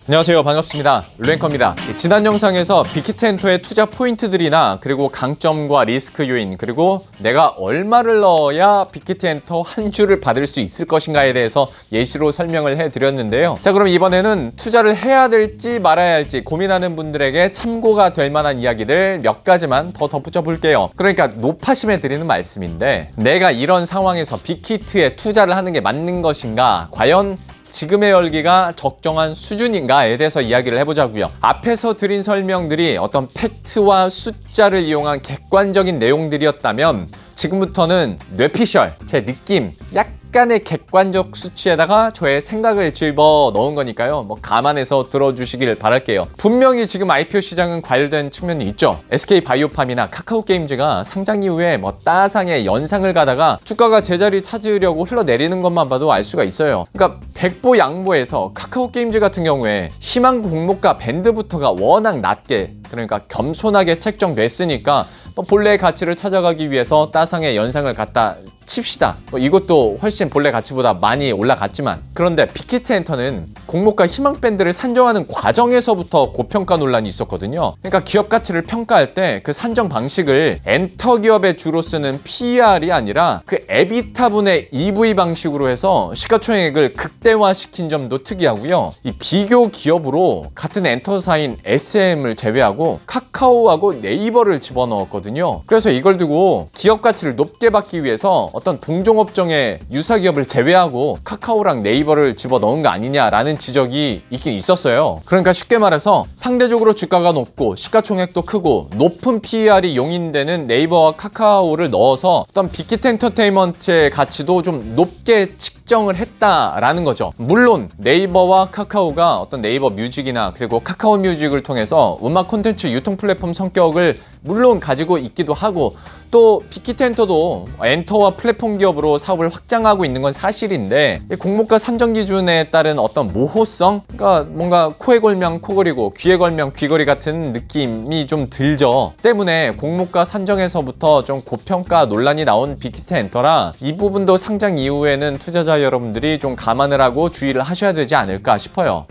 안녕하세요, 반갑습니다. 랭커입니다. 지난 영상에서 빅히트엔터의 투자 포인트들이나 그리고 강점과 리스크 요인, 그리고 내가 얼마를 넣어야 빅히트엔터 한 주를 받을 수 있을 것인가에 대해서 예시로 설명을 해드렸는데요. 자, 그럼 이번에는 투자를 해야 될지 말아야 할지 고민하는 분들에게 참고가 될 만한 이야기들 몇 가지만 더 덧붙여 볼게요. 그러니까 높아심에 드리는 말씀인데, 내가 이런 상황에서 빅히트에 투자를 하는 게 맞는 것인가, 과연 지금의 열기가 적정한 수준인가에 대해서 이야기를 해보자고요. 앞에서 드린 설명들이 어떤 팩트와 숫자를 이용한 객관적인 내용들이었다면, 지금부터는 뇌피셜, 제 느낌, 약간의 객관적 수치에다가 저의 생각을 집어 넣은 거니까요. 감안해서 들어주시길 바랄게요. 분명히 지금 IPO 시장은 과열된 측면이 있죠. SK바이오팜이나 카카오게임즈가 상장 이후에 따상의 연상을 가다가 주가가 제자리 찾으려고 흘러내리는 것만 봐도 알 수가 있어요. 그러니까 백보양보해서 카카오게임즈 같은 경우에 희망 공모가 밴드부터가 워낙 낮게, 그러니까 겸손하게 책정됐으니까 본래의 가치를 찾아가기 위해서 따상의 연상을 갖다 칩시다. 이것도 훨씬 본래 가치보다 많이 올라갔지만, 그런데 빅히트엔터는 공모가 희망 밴드를 산정하는 과정에서부터 고평가 논란이 있었거든요. 그러니까 기업 가치를 평가할 때 그 산정 방식을 엔터 기업에 주로 쓰는 PER이 아니라 그 에비타분의 EV 방식으로 해서 시가총액을 극대화시킨 점도 특이하고요. 이 비교 기업으로 같은 엔터사인 SM을 제외하고 카카오하고 네이버를 집어넣었거든요. 그래서 이걸 두고 기업 가치를 높게 받기 위해서 어떤 동종업종의 유사기업을 제외하고 카카오랑 네이버를 집어넣은 거 아니냐라는 지적이 있긴 있었어요. 그러니까 쉽게 말해서 상대적으로 주가가 높고 시가총액도 크고 높은 PER이 용인되는 네이버와 카카오를 넣어서 어떤 빅히트엔터테인먼트의 가치도 좀 높게 측정을 했다라는 거죠. 물론 네이버와 카카오가 어떤 네이버 뮤직이나 그리고 카카오 뮤직을 통해서 음악 콘텐츠 유통 플랫폼 성격을 물론 가지고 있기도 하고, 또 빅히트엔터도 엔터와 플랫폼 기업으로 사업을 확장하고 있는 건 사실인데, 공모가 산정 기준에 따른 어떤 모호성, 그러니까 뭔가 코에 걸면 코걸이고 귀에 걸면 귀걸이 같은 느낌이 좀 들죠. 때문에 공모가 산정에서부터 좀 고평가 논란이 나온 빅히트엔터라 이 부분도 상장 이후에는 투자자 여러분들이 좀 감안을 하고 주의를 하셔야 되지 않을까 싶어요.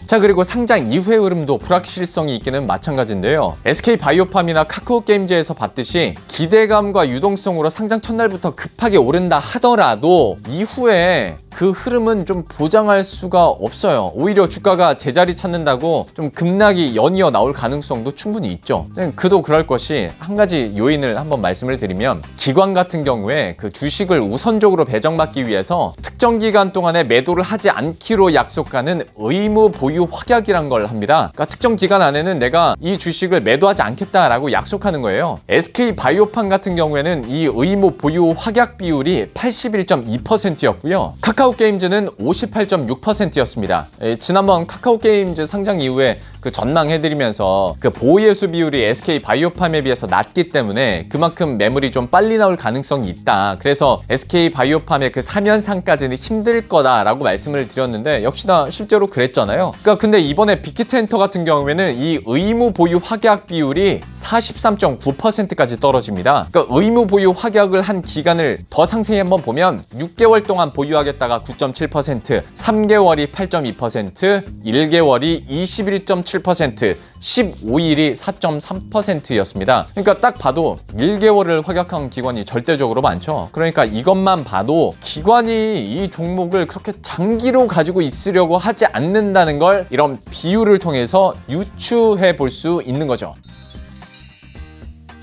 자, 그리고 상장 이후의 흐름도 불확실성이 있기는 마찬가지인데요. SK바이오팜이나 카카오게임즈에서 봤듯이 기대감과 유동성으로 상장 첫날부터 급하게 오른다 하더라도 이후에 그 흐름은 좀 보장할 수가 없어요. 오히려 주가가 제자리 찾는다고 좀 급락이 연이어 나올 가능성도 충분히 있죠. 그도 그럴 것이, 한 가지 요인을 한번 말씀을 드리면, 기관 같은 경우에 그 주식을 우선적으로 배정받기 위해서 특정 기간 동안에 매도를 하지 않기로 약속하는 의무 보유 확약이란 걸 합니다. 그러니까 특정 기간 안에는 내가 이 주식을 매도하지 않겠다라고 약속하는 거예요. SK바이오팜 같은 경우에는 이 의무 보유 확약 비율이 81.2%였고요. 카카오게임즈는 58.6%였습니다. 지난번 카카오게임즈 상장 이후에 그 전망해드리면서 그 보예수 비율이 SK바이오팜에 비해서 낮기 때문에 그만큼 매물이 좀 빨리 나올 가능성이 있다. 그래서 SK바이오팜의 그 3연상까지는 힘들 거다라고 말씀을 드렸는데, 역시나 실제로 그랬잖아요. 그러니까 근데 이번에 빅히트엔터 같은 경우에는 이 의무 보유 확약 비율이 43.9%까지 떨어집니다. 그러니까 의무 보유 확약을 한 기간을 더 상세히 한번 보면 6개월 동안 보유하겠다가 9.7%, 3개월이 8.2%, 1개월이 21.7%, 15일이 4.3%였습니다. 그러니까 딱 봐도 1개월을 확약한 기관이 절대적으로 많죠. 그러니까 이것만 봐도 기관이 이 종목을 그렇게 장기로 가지고 있으려고 하지 않는다는 걸 이런 비율을 통해서 유추해 볼 수 있는 거죠.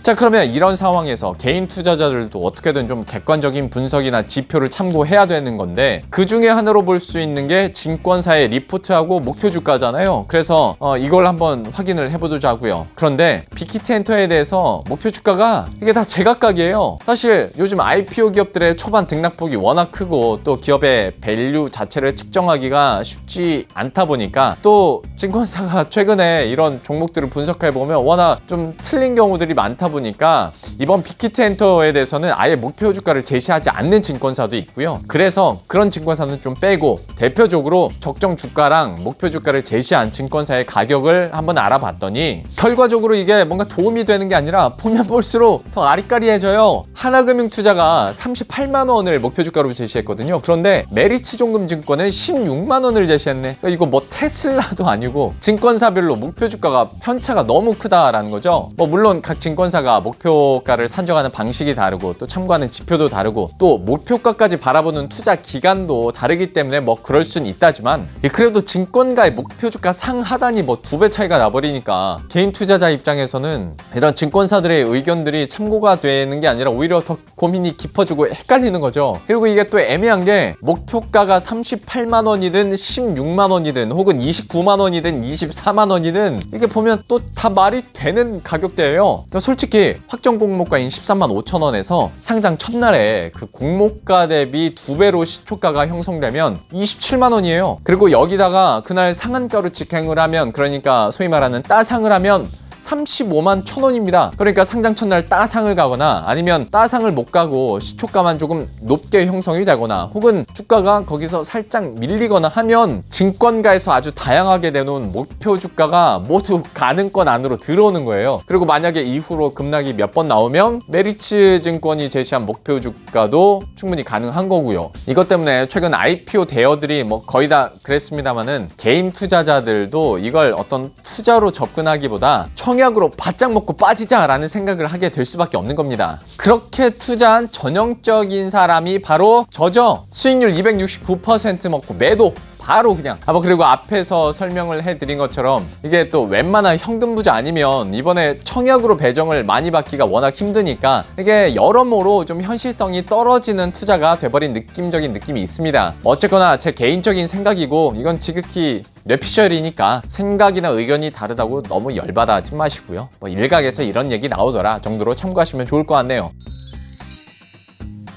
자, 그러면 이런 상황에서 개인 투자자들도 어떻게든 좀 객관적인 분석이나 지표를 참고해야 되는 건데, 그 중에 하나로 볼 수 있는 게 증권사의 리포트하고 목표 주가잖아요. 그래서 이걸 한번 확인을 해보자고요. 그런데 빅히트엔터에 대해서 목표 주가가 이게 다 제각각이에요. 사실 요즘 IPO 기업들의 초반 등락폭이 워낙 크고, 또 기업의 밸류 자체를 측정하기가 쉽지 않다 보니까, 또 증권사가 최근에 이런 종목들을 분석해보면 워낙 좀 틀린 경우들이 많다 보니까 보니까 이번 빅히트엔터에 대해서는 아예 목표 주가를 제시하지 않는 증권사도 있고요. 그래서 그런 증권사는 좀 빼고 대표적으로 적정 주가랑 목표 주가를 제시한 증권사의 가격을 한번 알아봤더니 결과적으로 이게 뭔가 도움이 되는 게 아니라 보면 볼수록 더 아리까리해져요. 하나금융투자가 38만 원을 목표 주가로 제시했거든요. 그런데 메리츠종금증권은 16만 원을 제시했네. 그러니까 이거 뭐 테슬라도 아니고 증권사별로 목표 주가가 편차가 너무 크다라는 거죠. 뭐 물론 각 증권사가 목표가를 산정하는 방식이 다르고 또 참고하는 지표도 다르고 또 목표가까지 바라보는 투자 기간도 다르기 때문에 뭐 그럴 수는 있다지만 그래도 증권가의 목표 주가 상하단이 뭐 2배 차이가 나버리니까 개인 투자자 입장에서는 이런 증권사들의 의견들이 참고가 되는 게 아니라 오히려 더 고민이 깊어지고 헷갈리는 거죠. 그리고 이게 또 애매한 게 목표가가 38만 원이든 16만 원이든 혹은 29만 원이든 24만 원이든 이게 보면 또 다 말이 되는 가격대예요. 그러니까 솔직히 확정 공모가인 13만 5천 원에서 상장 첫날에 그 공모가 대비 2배로 시초가가 형성되면 27만 원이에요. 그리고 여기다가 그날 상한가로 직행을 하면, 그러니까 소위 말하는 따상을 하면 35만 1천 원입니다. 그러니까 상장 첫날 따상을 가거나 아니면 따상을 못 가고 시초가만 조금 높게 형성이 되거나 혹은 주가가 거기서 살짝 밀리거나 하면 증권가에서 아주 다양하게 내놓은 목표 주가가 모두 가능권 안으로 들어오는 거예요. 그리고 만약에 이후로 급락이 몇 번 나오면 메리츠 증권이 제시한 목표 주가도 충분히 가능한 거고요. 이것 때문에 최근 IPO 대여들이 뭐 거의 다 그랬습니다만은 개인 투자자들도 이걸 어떤 투자로 접근하기보다 청약으로 바짝 먹고 빠지자라는 생각을 하게 될 수밖에 없는 겁니다. 그렇게 투자한 전형적인 사람이 바로 저죠. 수익률 269% 먹고 매도 바로 그냥. 그리고 앞에서 설명을 해드린 것처럼 이게 또 웬만한 현금 부자 아니면 이번에 청약으로 배정을 많이 받기가 워낙 힘드니까 이게 여러모로 좀 현실성이 떨어지는 투자가 돼버린 느낌적인 느낌이 있습니다. 어쨌거나 제 개인적인 생각이고 이건 지극히 뇌피셜이니까 생각이나 의견이 다르다고 너무 열받아 하지 마시고요. 뭐 일각에서 이런 얘기 나오더라 정도로 참고하시면 좋을 것 같네요.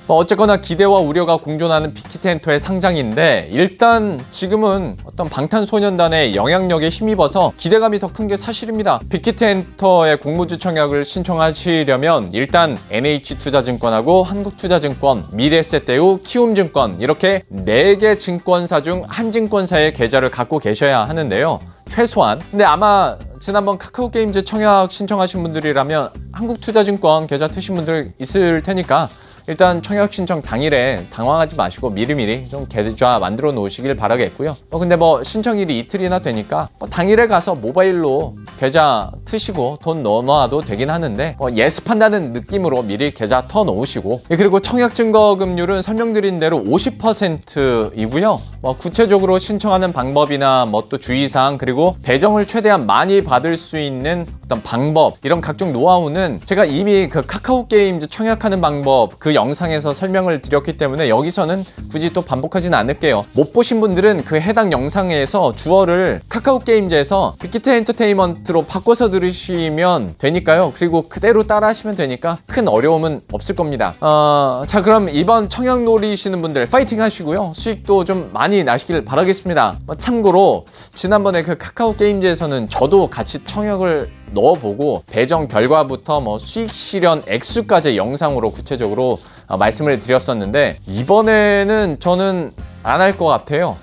어쨌거나 기대와 우려가 공존하는 빅히트엔터의 상장인데 일단 지금은 어떤 방탄소년단의 영향력에 힘입어서 기대감이 더 큰 게 사실입니다. 빅히트엔터의 공모주 청약을 신청하시려면 일단 NH투자증권하고 한국투자증권, 미래에셋대우, 키움증권 이렇게 4개 증권사 중 한 증권사의 계좌를 갖고 계셔야 하는데요. 최소한. 근데 아마 지난번 카카오게임즈 청약 신청하신 분들이라면 한국투자증권 계좌 트신 분들 있을 테니까 일단 청약 신청 당일에 당황하지 마시고 미리미리 좀 계좌 만들어 놓으시길 바라겠고요. 근데 뭐 신청일이 이틀이나 되니까 당일에 가서 모바일로 계좌 트시고 돈 넣어놔도 되긴 하는데 예습한다는 느낌으로 미리 계좌 터 놓으시고, 그리고 청약 증거금률은 설명드린 대로 50%이고요. 구체적으로 신청하는 방법이나 또 주의사항 그리고 배정을 최대한 많이 받을 수 있는 어떤 방법, 이런 각종 노하우는 제가 이미 그 카카오게임즈 청약하는 방법 그 영상에서 설명을 드렸기 때문에 여기서는 굳이 또 반복하지는 않을게요. 못 보신 분들은 그 해당 영상에서 주어를 카카오게임즈에서 빅히트엔터테인먼트로 바꿔서 들으시면 되니까요. 그리고 그대로 따라 하시면 되니까 큰 어려움은 없을 겁니다. 자, 그럼 이번 청약 노리시는 분들 파이팅 하시고요. 수익도 좀 많이 나시길 바라겠습니다. 참고로 지난번에 그 카카오게임즈에서는 저도 같이 청약을 넣어보고 배정 결과부터 수익 실현 액수까지 영상으로 구체적으로 말씀을 드렸었는데 이번에는 저는 안 할 것 같아요.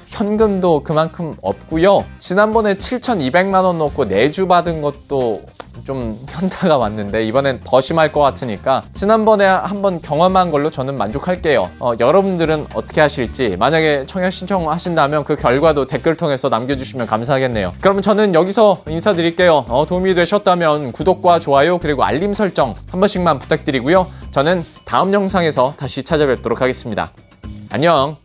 현금도 그만큼 없고요. 지난번에 7,200만 원 넣고 내주 받은 것도 좀 현타가 왔는데 이번엔 더 심할 것 같으니까 지난번에 한번 경험한 걸로 저는 만족할게요. 여러분들은 어떻게 하실지, 만약에 청약 신청하신다면 그 결과도 댓글 통해서 남겨주시면 감사하겠네요. 그러면 저는 여기서 인사드릴게요. 도움이 되셨다면 구독과 좋아요 그리고 알림 설정 한 번씩만 부탁드리고요. 저는 다음 영상에서 다시 찾아뵙도록 하겠습니다. 안녕.